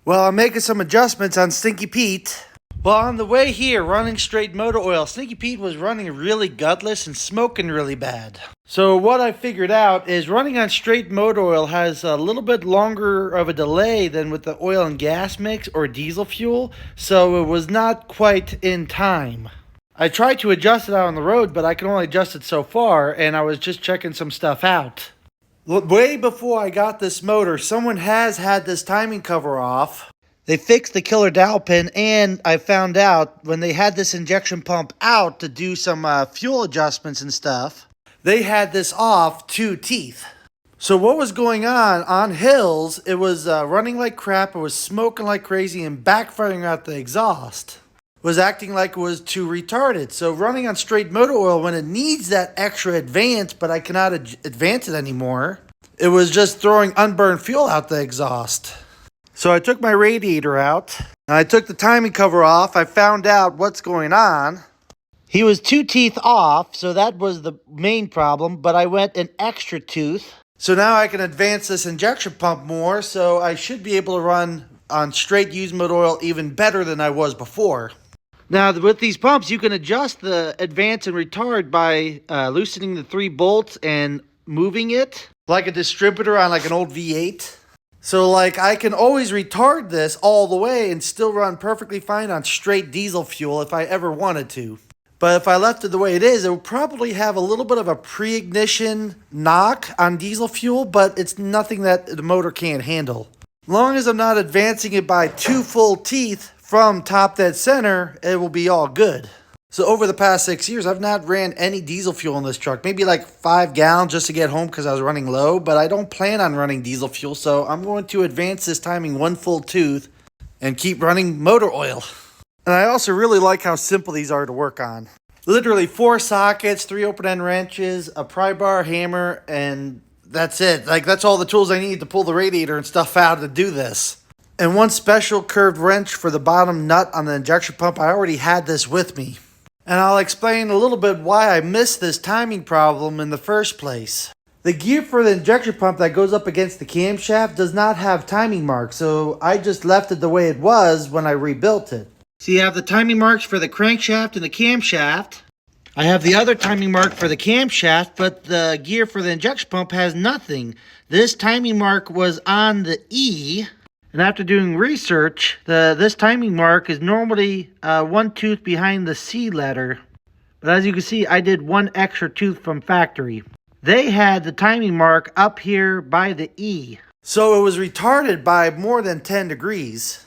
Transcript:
Well, I'm making some adjustments on Stinky Pete. Well, on the way here, running straight motor oil, Stinky Pete was running really gutless and smoking really bad. So what I figured out is running on straight motor oil has a little bit longer of a delay than with the oil and gas mix or diesel fuel, so it was not quite in time. I tried to adjust it out on the road, but I can only adjust it so far, and I was just checking some stuff out. Way before I got this motor, someone has had this timing cover off. They fixed the killer dowel pin, and I found out when they had this injection pump out to do some fuel adjustments and stuff, they had this off 2 teeth. So what was going on hills, it was running like crap, it was smoking like crazy and backfiring out the exhaust. It was acting like it was too retarded. So running on straight motor oil when it needs that extra advance, but I cannot advance it anymore, it was just throwing unburned fuel out the exhaust. So I took my radiator out, and I took the timing cover off. I found out what's going on. He was 2 teeth off, so that was the main problem, but I went an extra tooth. So now I can advance this injection pump more, so I should be able to run on straight used motor oil even better than I was before. Now, with these pumps, you can adjust the advance and retard by loosening the 3 bolts and moving it like a distributor on like an old V8. So like I can always retard this all the way and still run perfectly fine on straight diesel fuel if I ever wanted to. But if I left it the way it is, it would probably have a little bit of a pre-ignition knock on diesel fuel, but it's nothing that the motor can't handle. As long as I'm not advancing it by 2 full teeth from top dead center, it will be all good. So over the past 6 years, I've not ran any diesel fuel in this truck. Maybe like 5 gallons just to get home because I was running low. But I don't plan on running diesel fuel, so I'm going to advance this timing 1 full tooth and keep running motor oil. And I also really like how simple these are to work on. Literally 4 sockets, 3 open-end wrenches, a pry bar, hammer, and that's it. Like that's all the tools I need to pull the radiator and stuff out to do this. And 1 special curved wrench for the bottom nut on the injection pump. I already had this with me. And I'll explain a little bit why I missed this timing problem in the first place. The gear for the injection pump that goes up against the camshaft does not have timing marks, so I just left it the way it was when I rebuilt it. So you have the timing marks for the crankshaft and the camshaft. I have the other timing mark for the camshaft, but the gear for the injection pump has nothing. This timing mark was on the E. And after doing research, this timing mark is normally 1 tooth behind the C letter. But as you can see, I did 1 extra tooth from factory. They had the timing mark up here by the E. So it was retarded by more than 10 degrees.